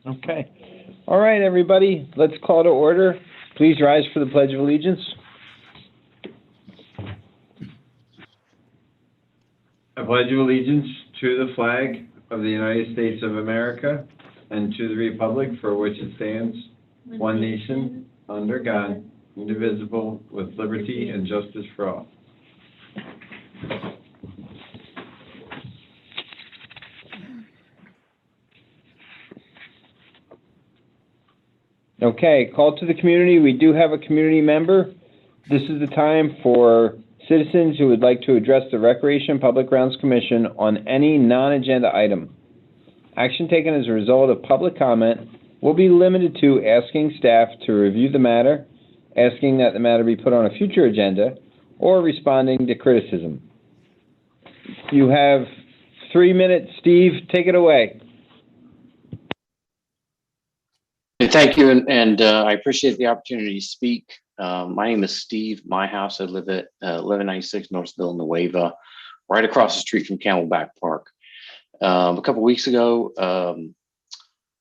Okay. All right, everybody, let's call to order. Please rise for the Pledge of Allegiance. I pledge allegiance to the flag of the United States of America and to the republic for which it stands, one nation, under God, indivisible, with liberty and justice for all. Okay, call to the community. We do have a community member. This is the time for citizens who would like to address the Recreation Public Grounds Commission on any non-agenda item. Action taken as a result of public comment will be limited to asking staff to review the matter, asking that the matter be put on a future agenda, or responding to criticism. You have 3 minutes. Steve, take it away. Thank you, and I appreciate the opportunity to speak. My name is Steve Myhouse. I live at 1196 North Villanueva, right across the street from Camelback Park. A couple weeks ago,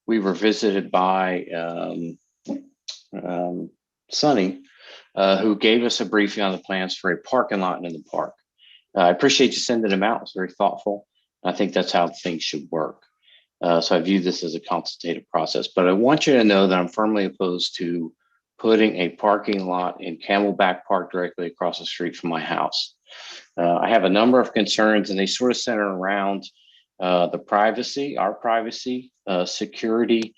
we were visited by Sonny, who gave us a briefing on the plans for a parking lot in the park. I appreciate you sending them out. It's very thoughtful. I think that's how things should work. So I view this as a consultative process, but I want you to know that I'm firmly opposed to putting a parking lot in Camelback Park directly across the street from my house. I have a number of concerns, and they sort of center around the privacy, our privacy, security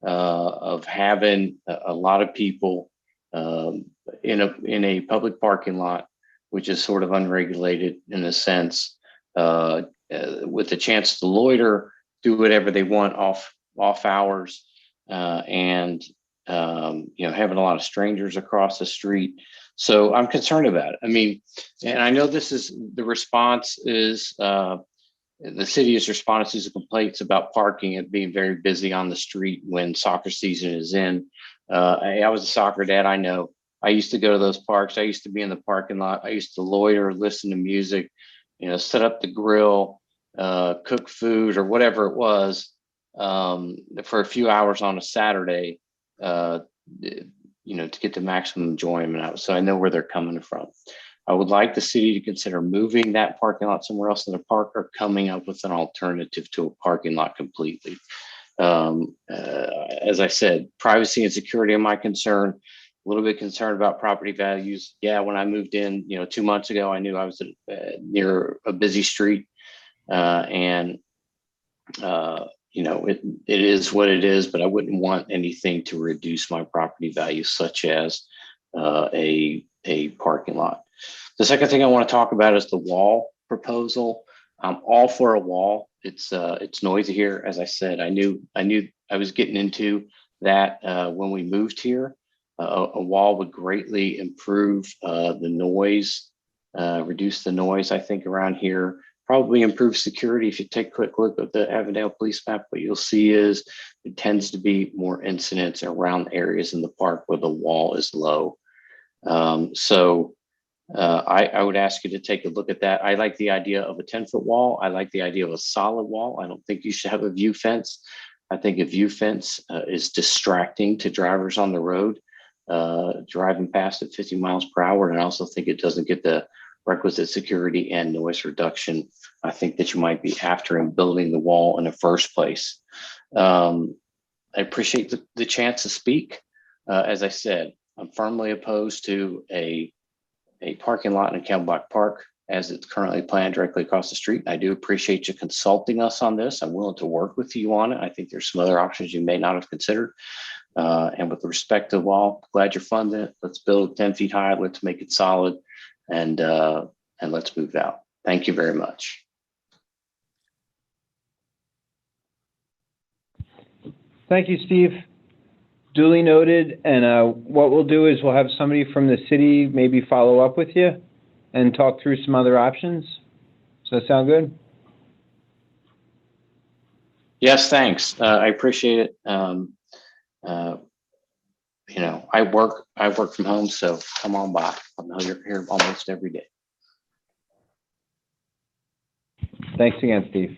of having a lot of people in a public parking lot, which is sort of unregulated in a sense, with the chance to loiter, do whatever they want off hours, and having a lot of strangers across the street. So I'm concerned about it. I mean, and I know this is the response is the city is responding to the complaints about parking and being very busy on the street when soccer season is in. I was a soccer dad. I know. I used to go to those parks. I used to be in the parking lot. I used to loiter, listen to music, set up the grill, cook food or whatever it was for a few hours on a Saturday, to get the maximum enjoyment out. So I know where they're coming from. I would like the city to consider moving that parking lot somewhere else in the park or coming up with an alternative to a parking lot completely. As I said, privacy and security are my concern. A little bit concerned about property values. Yeah, when I moved in, 2 months ago, I knew I was near a busy street. It is what it is, but I wouldn't want anything to reduce my property value, such as a parking lot. The second thing I want to talk about is the wall proposal. I'm all for a wall. It's noisy here. As I said, I knew I was getting into that when we moved here. A wall would greatly improve the noise, reduce the noise, I think, around here. Probably improve security. If you take a quick look at the Avondale police map, what you'll see is it tends to be more incidents around areas in the park where the wall is low. I would ask you to take a look at that. I like the idea of a 10-foot wall. I like the idea of a solid wall. I don't think you should have a view fence. I think a view fence is distracting to drivers on the road, driving past at 50 miles per hour. And I also think it doesn't get the requisite security and noise reduction I think that you might be after in building the wall in the first place. I appreciate the chance to speak. As I said, I'm firmly opposed to a parking lot in Camelback Park as it's currently planned directly across the street. I do appreciate you consulting us on this. I'm willing to work with you on it. I think there's some other options you may not have considered. And with respect to the wall, glad you're funding it. Let's build it 10 feet high. Let's make it solid. And let's move out. Thank you very much. Thank you, Steve. Duly noted. And what we'll do is we'll have somebody from the city maybe follow up with you and talk through some other options. Does that sound good? Yes, thanks. I appreciate it. I work from home, so come on by. I know you're here almost every day. Thanks again, Steve.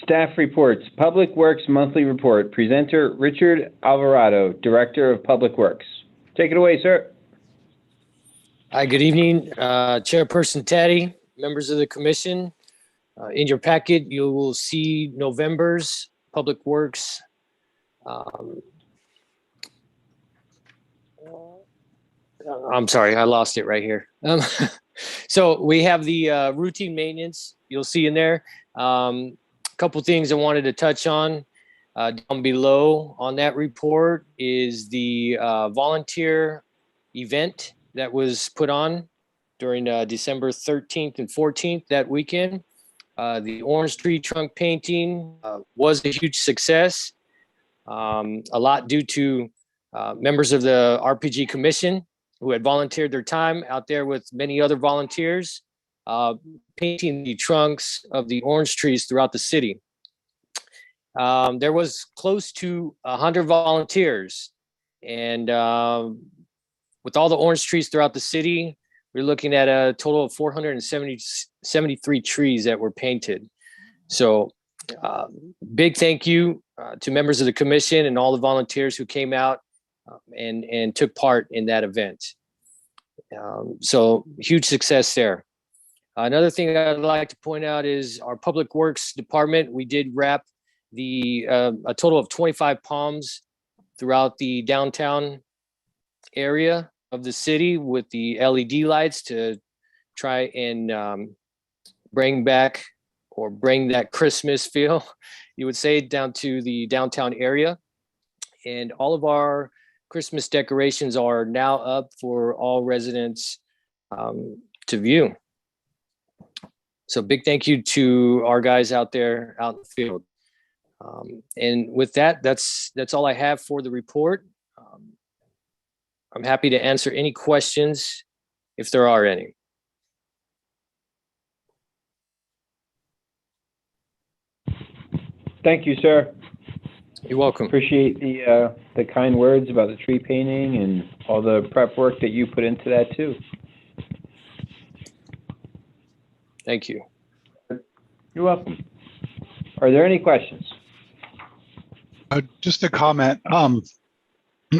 Staff reports, Public Works Monthly Report. Presenter, Richard Alvarado, Director of Public Works. Take it away, sir. Hi, good evening, Chairperson Taddy, members of the commission. In your packet, you will see November's Public Works. I'm sorry, I lost it right here. So we have the routine maintenance you'll see in there. A couple things I wanted to touch on. Down below on that report is the volunteer event that was put on during December 13th and 14th that weekend. The orange tree trunk painting was a huge success. A lot due to members of the RPG Commission who had volunteered their time out there with many other volunteers, painting the trunks of the orange trees throughout the city. There was close to 100 volunteers, and with all the orange trees throughout the city, we're looking at a total of 473 trees that were painted. So big thank you to members of the commission and all the volunteers who came out and took part in that event. So huge success there. Another thing I'd like to point out is our Public Works Department. We did wrap a total of 25 palms throughout the downtown area of the city with the LED lights to try and bring back or bring that Christmas feel, you would say, down to the downtown area. And all of our Christmas decorations are now up for all residents to view. So big thank you to our guys out there out in the field. And with that, that's all I have for the report. I'm happy to answer any questions if there are any. Thank you, sir. You're welcome. Appreciate the kind words about the tree painting and all the prep work that you put into that too. Thank you. You're welcome. Are there any questions? Just a comment. I'm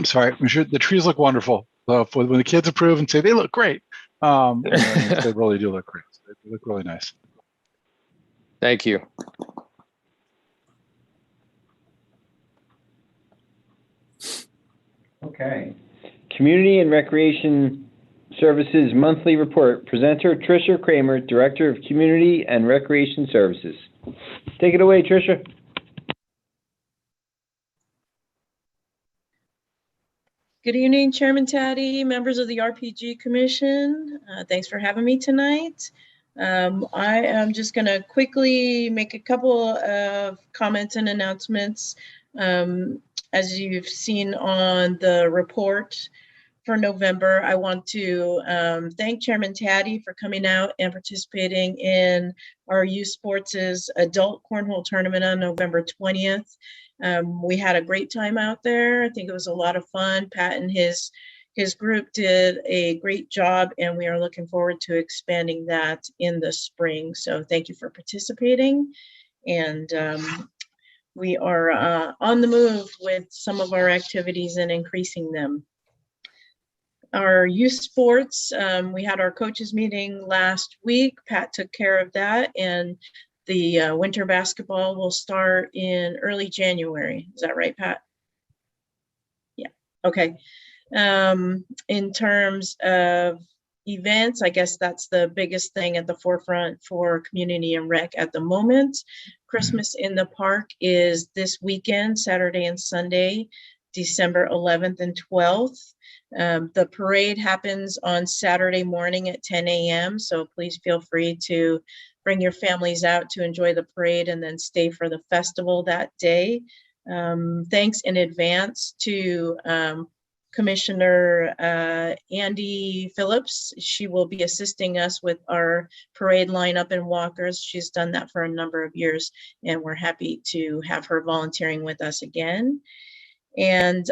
sorry, the trees look wonderful. When the kids approve and say they look great, they really do look great. They look really nice. Thank you. Okay. Community and Recreation Services Monthly Report. Presenter, Tricia Kramer, Director of Community and Recreation Services. Take it away, Tricia. Good evening, Chairman Taddy, members of the RPG Commission. Thanks for having me tonight. I am just going to quickly make a couple of comments and announcements. As you've seen on the report for November, I want to thank Chairman Taddy for coming out and participating in our youth sports' adult cornhole tournament on November 20th. We had a great time out there. I think it was a lot of fun. Pat and his group did a great job, and we are looking forward to expanding that in the spring. So thank you for participating. And we are on the move with some of our activities and increasing them. Our youth sports, we had our coaches meeting last week. Pat took care of that, and the winter basketball will start in early January. Is that right, Pat? Yeah, okay. In terms of events, I guess that's the biggest thing at the forefront for community and rec at the moment. Christmas in the Park is this weekend, Saturday and Sunday, December 11th and 12th. The parade happens on Saturday morning at 10 a.m. So please feel free to bring your families out to enjoy the parade and then stay for the festival that day. Thanks in advance to Commissioner Andy Phillips. She will be assisting us with our parade lineup and walkers. She's done that for a number of years, and we're happy to have her volunteering with us again. And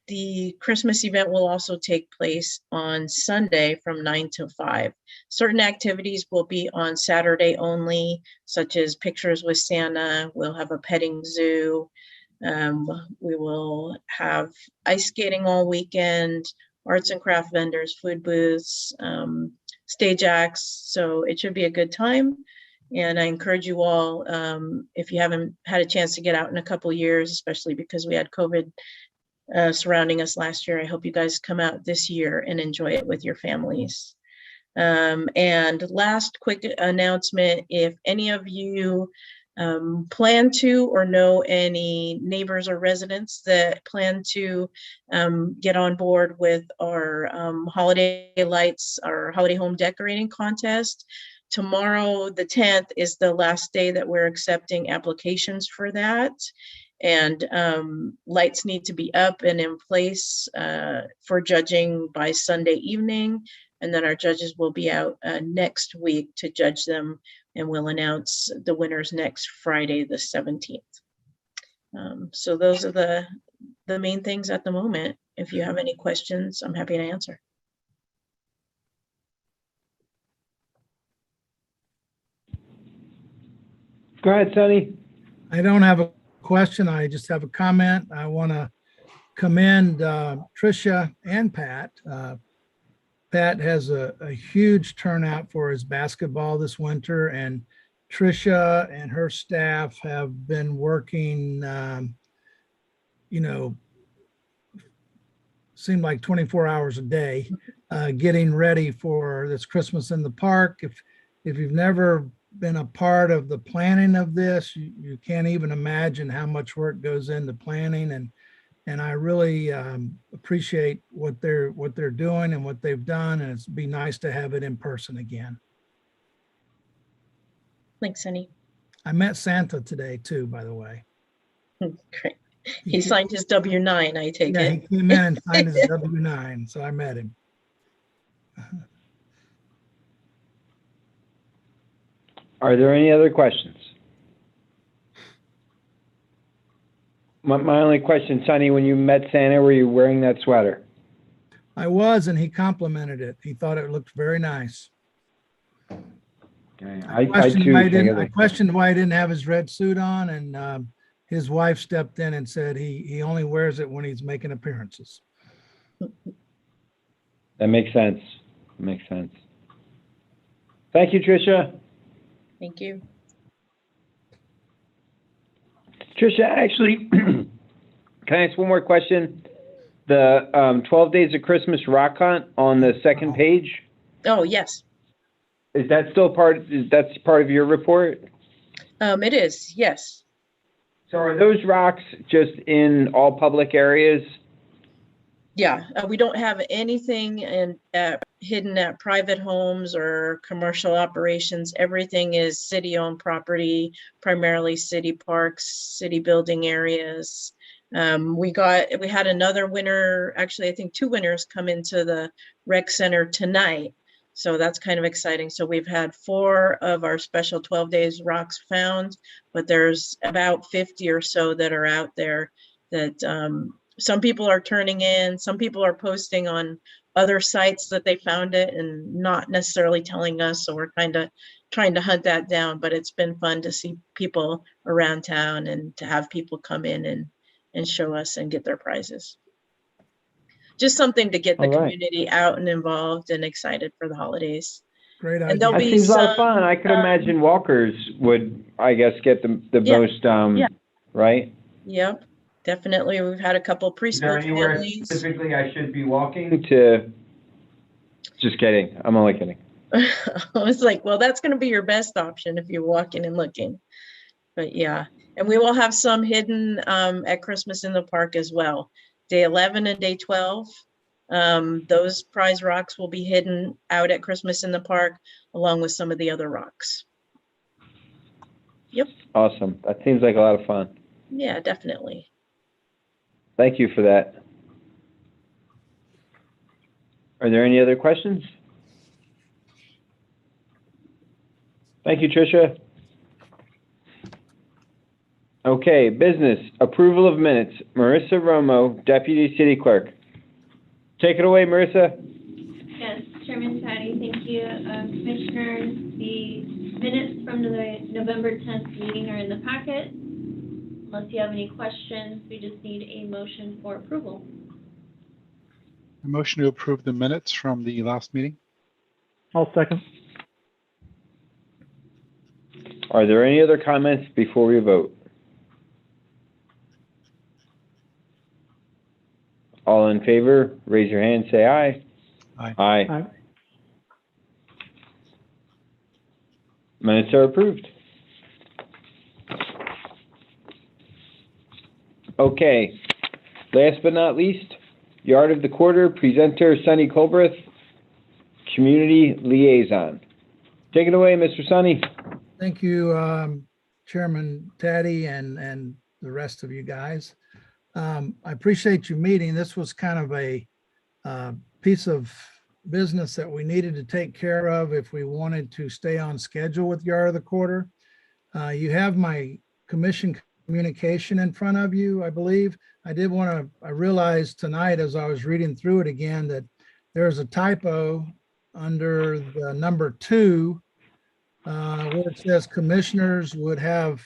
the Christmas event will also take place on Sunday from 9 to 5. Certain activities will be on Saturday only, such as pictures with Santa. We'll have a petting zoo. We will have ice skating all weekend, arts and craft vendors, food booths, stage acts. So it should be a good time. And I encourage you all, if you haven't had a chance to get out in a couple of years, especially because we had COVID surrounding us last year, I hope you guys come out this year and enjoy it with your families. And last quick announcement, if any of you plan to or know any neighbors or residents that plan to get on board with our holiday lights, our holiday home decorating contest, tomorrow, the 10th, is the last day that we're accepting applications for that. And lights need to be up and in place for judging by Sunday evening. And then our judges will be out next week to judge them, and we'll announce the winners next Friday, the 17th. So those are the main things at the moment. If you have any questions, I'm happy to answer. Go ahead, Sonny. I don't have a question. I just have a comment. I want to commend Tricia and Pat. Pat has a huge turnout for his basketball this winter, and Tricia and her staff have been working, seemed like 24 hours a day, getting ready for this Christmas in the Park. If you've never been a part of the planning of this, you can't even imagine how much work goes into planning, and I really appreciate what they're doing and what they've done, and it'd be nice to have it in person again. Thanks, Sunny. I met Santa today too, by the way. Great. He signed his W-9, I take Yeah, it. he came in and signed his W-9, so I met him. Are there any other questions? My only question, Sonny, when you met Santa, were you wearing that sweater? I was, and he complimented it. He thought it looked very nice. Okay. I questioned why he didn't have his red suit on, and his wife stepped in and said he only wears it when he's making appearances. That makes sense. Makes sense. Thank you, Tricia. Thank you. Tricia, actually, can I ask one more question? The 12 Days of Christmas rock hunt on the second page, Oh, yes. is that still that's part of your report? It is, yes. So are those rocks just in all public areas? Yeah, we don't have anything hidden at private homes or commercial operations. Everything is city-owned property, primarily city parks, city building areas. We had another winner, actually, I think 2 winners come into the rec center tonight. So that's kind of exciting. So we've had 4 of our special 12 days rocks found, but there's about 50 or so that are out there that some people are turning in, some people are posting on other sites that they found it and not necessarily telling us. So we're kind of trying to hunt that down, but it's been fun to see people around town and to have people come in and show us and get their prizes. Just something to get the community out and involved and excited for the holidays. Great idea. And there'll That be seems a lot of some, fun. I could imagine walkers would, I guess, get the most, right? Yep, definitely. We've had a couple Is there preschool anywhere families. specifically I should be walking to? Just kidding. I'm only kidding. I was like, well, that's going to be your best option if you're walking and looking. But yeah, and we will have some hidden at Christmas in the Park as well. Day 11 and day 12, those prize rocks will be hidden out at Christmas in the Park along with some of the other rocks. Yep. Awesome. That seems like a lot of fun. Yeah, definitely. Thank you for that. Are there any other questions? Thank you, Tricia. Okay, business, approval of minutes. Marissa Romo, Deputy City Clerk. Take it away, Marissa. Yes, Chairman Patty, thank you. Commissioners, the minutes from the November 10th meeting are in the packet. Unless you have any questions, we just need a motion for approval. A motion to approve the minutes from the last meeting. I'll second. Are there any other comments before we vote? All in favor, raise your hand, say aye. Aye. Aye. Aye. Minutes are approved. Okay, last but not least, Yard of the Quarter, presenter Sonny Colbreth, Community Liaison. Take it away, Mr. Sonny. Thank you, Chairman Taddy and the rest of you guys. I appreciate you meeting. This was kind of a piece of business that we needed to take care of if we wanted to stay on schedule with Yard of the Quarter. You have my commission communication in front of you, I believe. I realized tonight as I was reading through it again that there's a typo under the number 2 where it says commissioners would have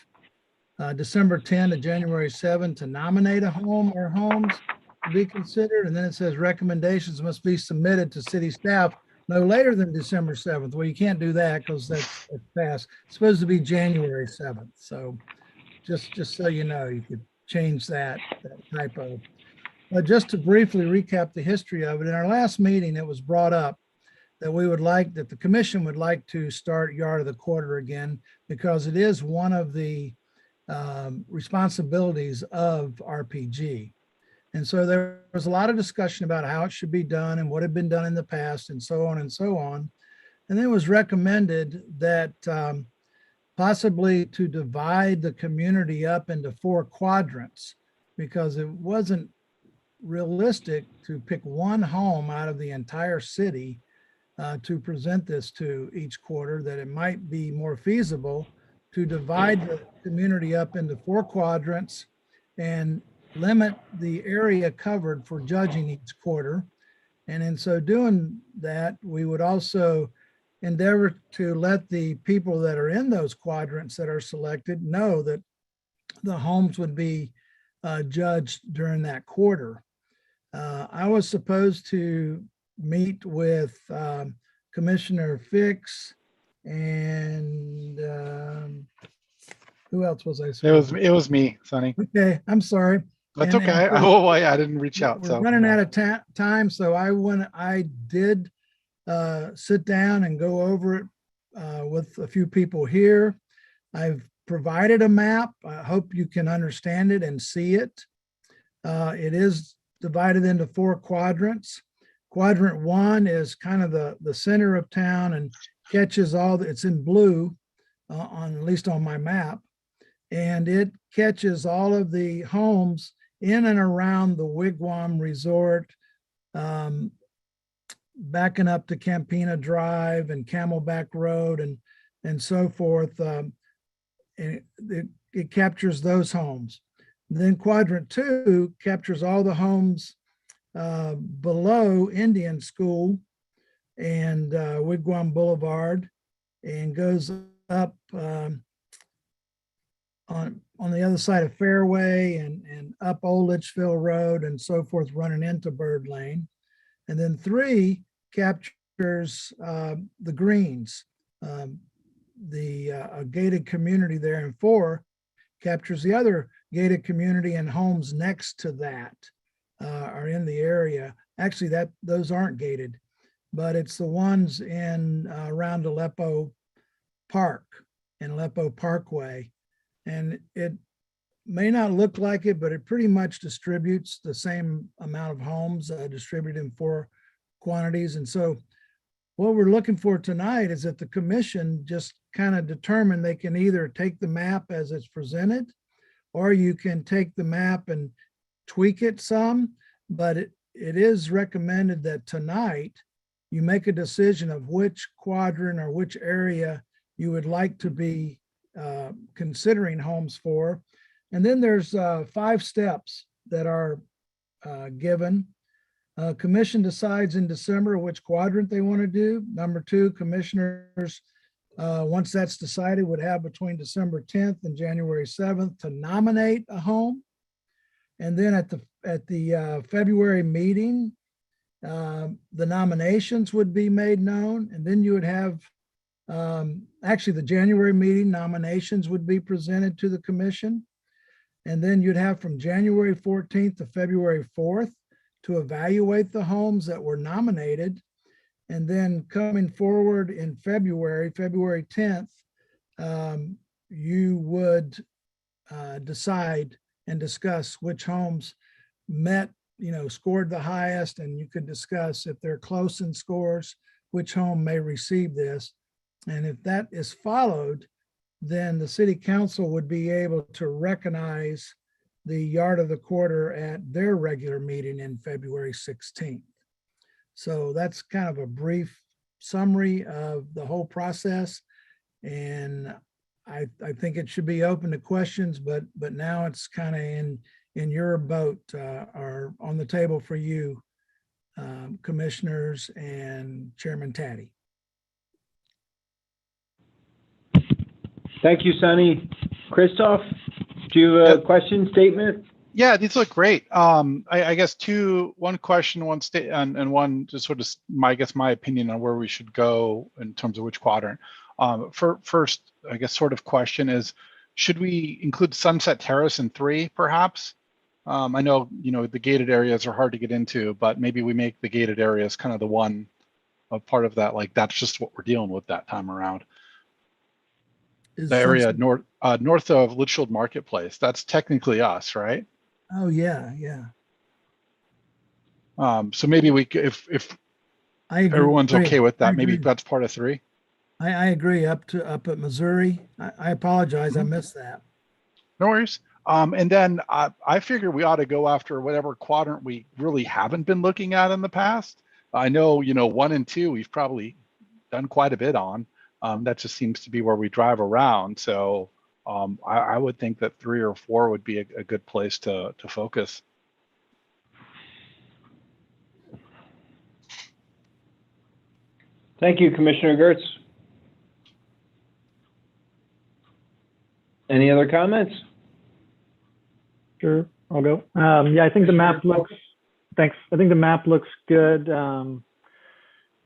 December 10 to January 7 to nominate a home or homes to be considered. And then it says recommendations must be submitted to city staff no later than December 7th. Well, you can't do that because that's past. It's supposed to be January 7th. So just so you know, you could change that typo. But just to briefly recap the history of it, in our last meeting, it was brought up that the commission would like to start Yard of the Quarter again because it is one of the responsibilities of RPG. And so there was a lot of discussion about how it should be done and what had been done in the past and so on and so on. And then it was recommended that possibly to divide the community up into 4 quadrants because it wasn't realistic to pick one home out of the entire city to present this to each quarter, that it might be more feasible to divide the community up into 4 quadrants and limit the area covered for judging each quarter. And in so doing that, we would also endeavor to let the people that are in those quadrants that are selected know that the homes would be judged during that quarter. I was supposed to meet with Commissioner Fix and who else was I supposed to? It was me, Sonny. Okay, I'm sorry. That's And- okay. and- Oh, I didn't reach out. We're So running out of time, so I did sit down and go over it with a few people here. I've provided a map. I hope you can understand it and see it. It is divided into 4 quadrants. Quadrant 1 is kind of the center of town and catches it's in blue at least on my map. And it catches all of the homes in and around the Wigwam Resort, backing up to Campina Drive and Camelback Road and so forth. It captures those homes. Then quadrant 2 captures all the homes below Indian School and Wigwam Boulevard and goes up on the other side of Fairway and up Old Litchfield Road and so forth, running into Bird Lane. And then 3 captures the Greens, the gated community there, and 4 captures the other gated community and homes next to that are in the area. Actually, those aren't gated, but it's the ones in around Aleppo Park and Aleppo Parkway. And it may not look like it, but it pretty much distributes the same amount of homes distributed in 4 quantities. And so what we're looking for tonight is that the commission just kind of determine they can either take the map as it's presented, or you can take the map and tweak it some, but it is recommended that tonight you make a decision of which quadrant or which area you would like to be considering homes for. And then there's 5 steps that are given. Commission decides in December which quadrant they want to do. Number 2, commissioners, once that's decided, would have between December 10th and January 7th to nominate a home. And then at the February meeting, the nominations would be made known. And then you would have, actually the January meeting, nominations would be presented to the commission. And then you'd have from January 14th to February 4th to evaluate the homes that were nominated. And then coming forward in February 10th, you would decide and discuss which homes met, scored the highest, and you could discuss if they're close in scores, which home may receive this. And if that is followed, then the city council would be able to recognize the yard of the quarter at their regular meeting in February 16th. So that's kind of a brief summary of the whole process. And I think it should be open to questions, but now it's kind of in your boat, or on the table for you, commissioners and Chairman Taddy. Thank you, Sonny. Christoph, do you have a question, statement? Yeah, these look great. I guess one question, one state, and one just sort of my opinion on where we should go in terms of which quadrant. First, I guess sort of question is, should we include Sunset Terrace in 3, perhaps? I know, the gated areas are hard to get into, but maybe we make the gated areas kind of the one part of that, like that's just what we're dealing with that time around. The area north of Litchfield Marketplace, that's technically us, right? Oh, yeah. So maybe we could, if everyone's okay with that, maybe that's part of 3. I agree, up at Missouri. I apologize, I missed that. No worries. And then I figure we ought to go after whatever quadrant we really haven't been looking at in the past. I know, 1 and 2, we've probably done quite a bit on. That just seems to be where we drive around. So I would think that 3 or 4 would be a good place to focus. Thank you, Commissioner Gertz. Any other comments? Sure, I'll go. Yeah, I think the map looks, thanks. I think the map looks good.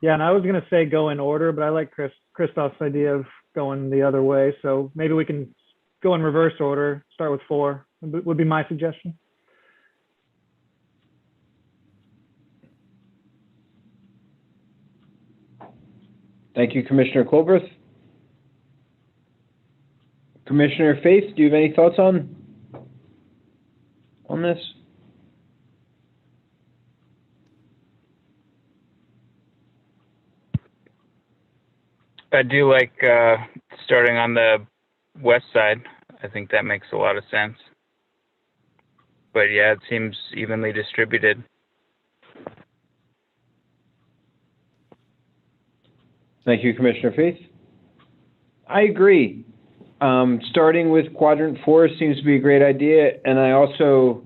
Yeah, and I was gonna say go in order, but I like Christoph's idea of going the other way. So maybe we can go in reverse order, start with 4, would be my suggestion. Thank you, Commissioner Colberth. Commissioner Faith, do you have any thoughts on this? I do like starting on the west side. I think that makes a lot of sense. But yeah, it seems evenly distributed. Thank you, Commissioner Faith. I agree. Starting with quadrant 4 seems to be a great idea, and I also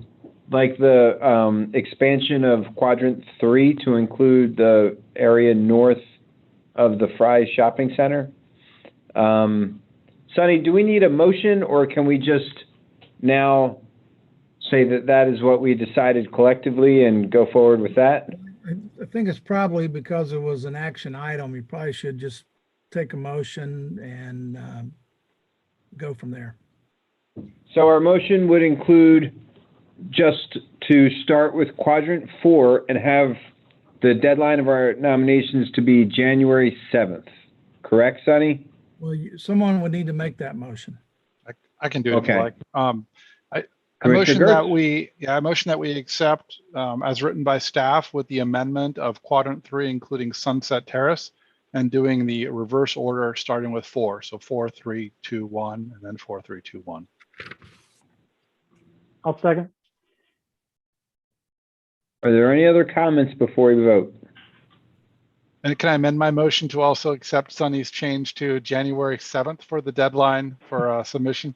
like the expansion of quadrant 3 to include the area north of the Fry's Shopping Center. Sonny, do we need a motion, or can we just now say that that is what we decided collectively and go forward with that? I think it's probably because it was an action item. You probably should just take a motion and go from there. So our motion would include just to start with quadrant 4 and have the deadline of our nominations to be January 7th. Correct, Sonny? Well, someone would need to make that motion. I can do it. Okay. If you like. I Commissioner motion that we accept as written by staff with the amendment of quadrant 3, including Sunset Terrace, and doing the reverse order starting with 4. So 4, 3, 2, 1, and then 4, 3, 2, 1. I'll second. Are there any other comments before we vote? And can I amend my motion to also accept Sonny's change to January 7th for the deadline for submission?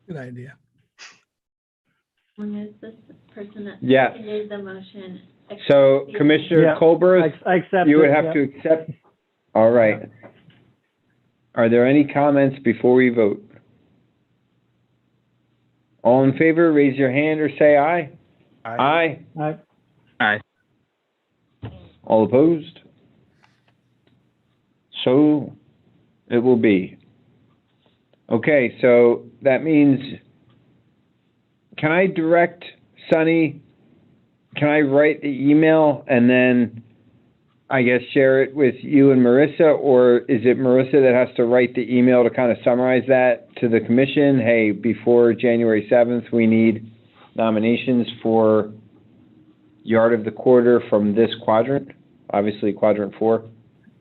Good idea. As long as this person that Yeah. seconded the motion. So accepts the Commissioner Yeah, Colbert, I accept you would it, have yeah. to accept. All right. Are there any comments before we vote? All in favor, raise your hand or say aye. Aye. Aye. All opposed? So it will be. Okay, so that means, can I direct Sunny, can I write the email and then I guess share it with you and Marissa, or is it Marissa that has to write the email to kind of summarize that to the commission? Hey, before January 7th, we need nominations for Yard of the Quarter from this quadrant, obviously quadrant 4.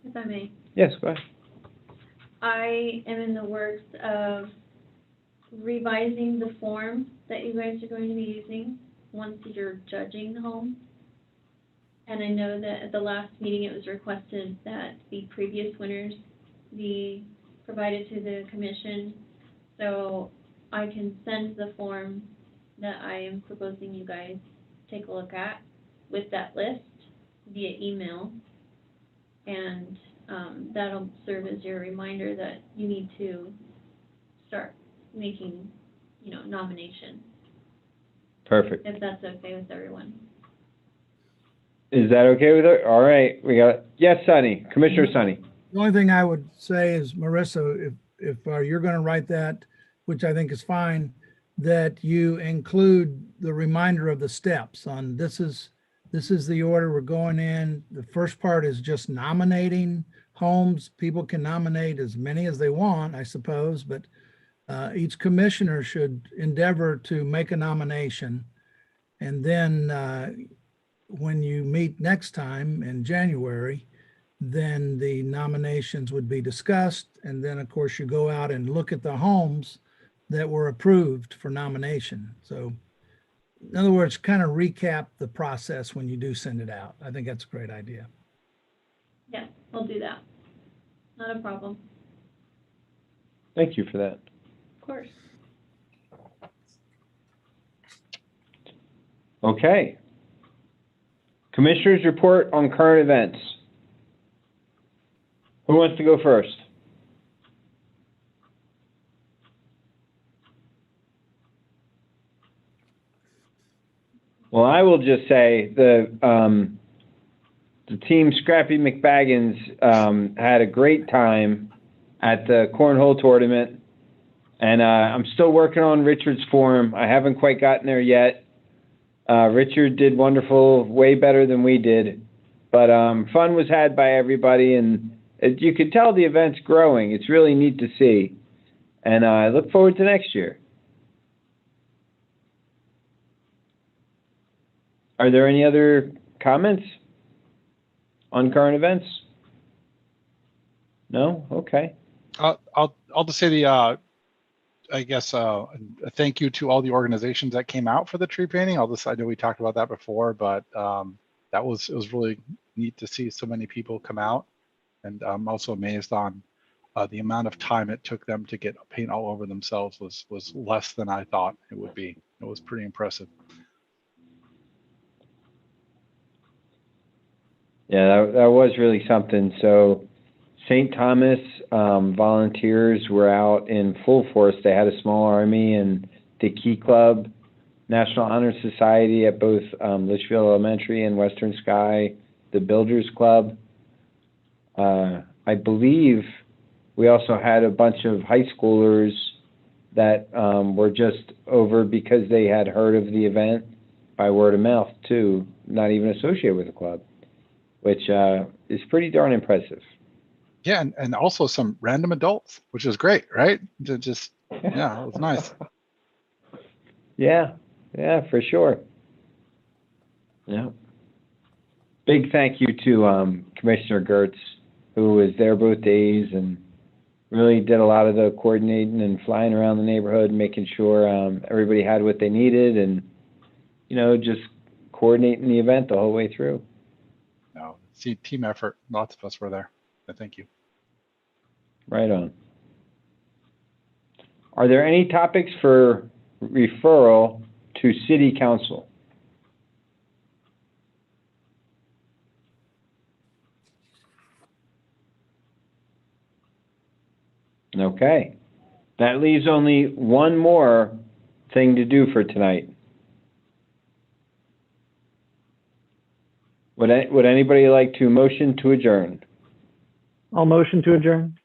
If I may. Yes, go ahead. I am in the works of revising the form that you guys are going to be using once you're judging the home. And I know that at the last meeting, it was requested that the previous winners be provided to the commission. So I can send the form that I am proposing you guys take a look at with that list via email. And that'll serve as your reminder that you need to start making, nominations, Perfect. if that's okay with everyone. Is that okay with her? All right, we got, yes, Sunny, Commissioner Sunny. The only thing I would say is, Marissa, if you're going to write that, which I think is fine, that you include the reminder of the steps on this is the order we're going in. The first part is just nominating homes. People can nominate as many as they want, I suppose, but each commissioner should endeavor to make a nomination. And then when you meet next time in January, then the nominations would be discussed. And then, of course, you go out and look at the homes that were approved for nomination. So in other words, kind of recap the process when you do send it out. I think that's a great idea. Yes, we'll do that. Not a problem. Thank you for that. Of course. Okay. Commissioners report on current events. Who wants to go first? Well, I will just say the team Scrappy McBaggins had a great time at the cornhole tournament, and I'm still working on Richard's form. I haven't quite gotten there yet. Richard did wonderful, way better than we did, but fun was had by everybody, and you could tell the event's growing. It's really neat to see, and I look forward to next year. Are there any other comments on current events? No? Okay. I'll just say a thank you to all the organizations that came out for the tree painting. I know we talked about that before, but it was really neat to see so many people come out, and I'm also amazed on the amount of time it took them to get paint all over themselves was less than I thought it would be. It was pretty impressive. Yeah, that was really something. So St. Thomas volunteers were out in full force. They had a small army, and the Key Club, National Honor Society at both Litchfield Elementary and Western Sky, the Builders Club. I believe we also had a bunch of high schoolers that were just over because they had heard of the event by word of mouth too, not even associated with the club, which is pretty darn impressive. Yeah, and also some random adults, which is great, right? Just yeah, it was nice. Yeah, for sure. Yeah. Big thank you to Commissioner Gertz, who was there both days and really did a lot of the coordinating and flying around the neighborhood, making sure everybody had what they needed, and just coordinating the event the whole way through. No, see, team effort. Lots of us were there. So thank you. Right on. Are there any topics for referral to city council? Okay. That leaves only one more thing to do for tonight. Would anybody like to motion to adjourn? I'll motion to adjourn.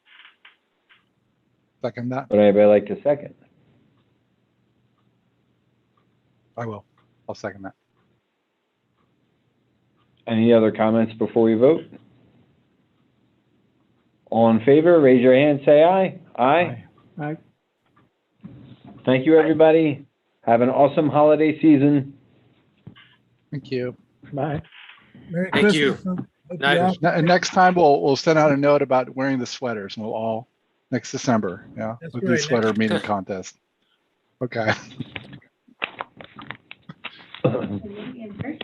Second that. Would anybody like to second? I will. I'll second that. Any other comments before we vote? All in favor, raise your hand, say aye. Aye. Aye. Thank you, everybody. Have an awesome holiday season. Thank you. Bye. Merry Thank you. Christmas. Hope Night. you're out. And next time we'll send out a note about wearing the sweaters, and we'll all next December. Yeah, That's we'll do a right, sweater meeting contest. Okay. Maybe in person.